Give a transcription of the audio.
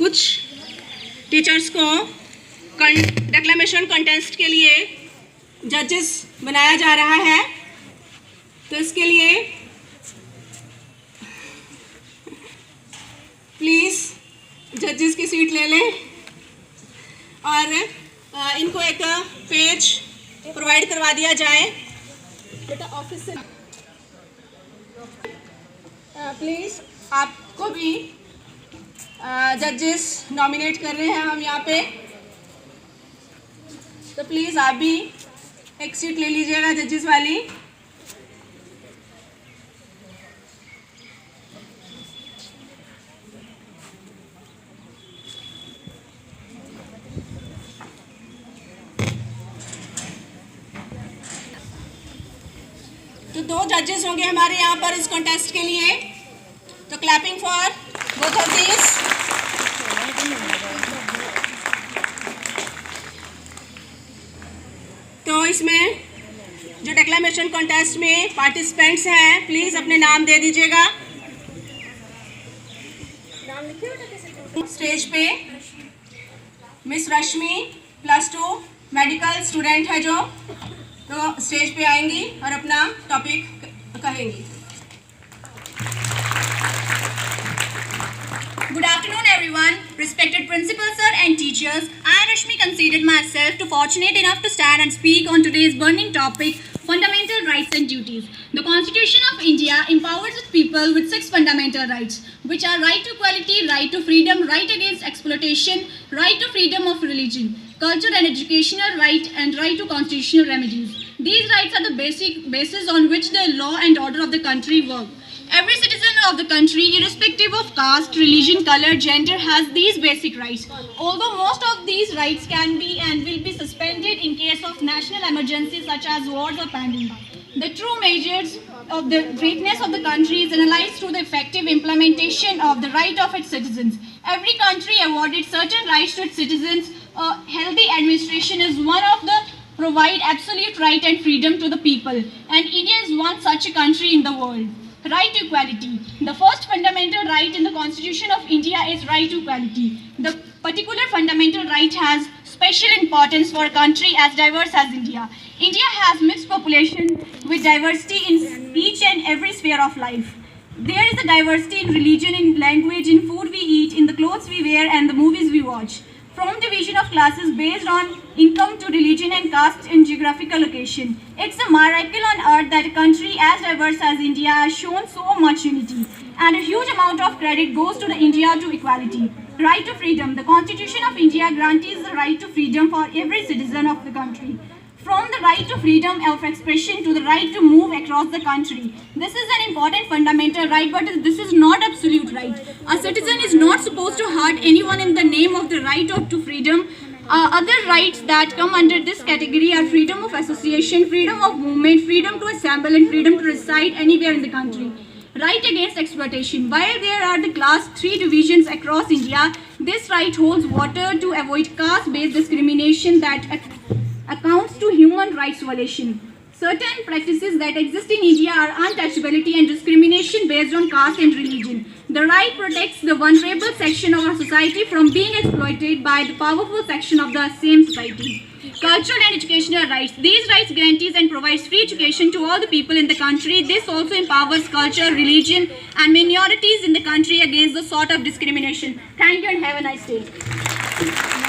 कुछ टीचर्स को declamation contest के लिए जजेस बनाया जा रहा है। तो इसके लिए प्लीज़ जजेस की सीट ले लें और इनको एक पेज प्रोवाइड करवा दिया जाए। बेटा ऑफिस से प्लीज़ आपको भी जजेस नॉमिनेट कर रहे हैं हम यहाँ पे, तो प्लीज़ आप भी एक सीट ले लीजिएगा जजेस वाली। तो 2 जजेस होंगे हमारे यहाँ पर इस कॉन्टेस्ट के लिए। तो clapping for both of these. तो इसमें जो डेक्लेमेशन कॉन्टेस्ट में पार्टिसिपेंट्स हैं प्लीज़ अपने नाम दे दीजिएगा। स्टेज पे मिस रश्मि +2 मेडिकल स्टूडेंट है जो, तो स्टेज पे आएंगी और अपना टॉपिक कहेंगी। Good afternoon everyone, respected principal sir and teachers. I Rashmi considered myself to fortunate enough to stand and speak on today's burning topic, fundamental rights and duties. The Constitution of India empowers its people with 6 fundamental rights, which are right to equality, right to freedom, right against exploitation, right to freedom of religion, culture and educational right, and right to constitutional remedies. These rights are the basis on which the law and order of the country work. Every citizen of the country, irrespective of caste, religion, color, gender, has these basic rights. Although most of these rights can be and will be suspended in case of national emergencies such as wars or pandemic. The true measures of the greatness of the country is analyzed through the effective implementation of the right of its citizens. Every country awarded certain rights to its citizens. A healthy administration is one of the provide absolute right and freedom to the people, and India is one such a country in the world. Right to equality. The first fundamental right in the Constitution of India is right to equality. The particular fundamental right has special importance for a country as diverse as India. India has mixed population with diversity in each and every sphere of life. There is a diversity in religion, in language, in food we eat, in the clothes we wear, and the movies we watch. From division of classes based on income to religion and caste and geographical location. It's a miracle on earth that a country as diverse as India has shown so much unity. And a huge amount of credit goes to the India to equality. Right to freedom. The Constitution of India guarantees the right to freedom for every citizen of the country. From the right to freedom of expression to the right to move across the country. This is an important fundamental right, but this is not absolute right. A citizen is not supposed to hurt anyone in the name of the right to freedom. Other rights that come under this category are freedom of association, freedom of movement, freedom to assemble, and freedom to reside anywhere in the country. Right against exploitation. While there are the class 3 divisions across India, this right holds water to avoid caste-based discrimination that accounts to human rights violation. Certain practices that exist in India are untouchability and discrimination based on caste and religion. The right protects the vulnerable section of our society from being exploited by the powerful section of the same society. Cultural and educational rights. These rights guarantees and provides free education to all the people in the country. This also empowers culture, religion, and minorities in the country against the sort of discrimination. Thank you and have a nice day.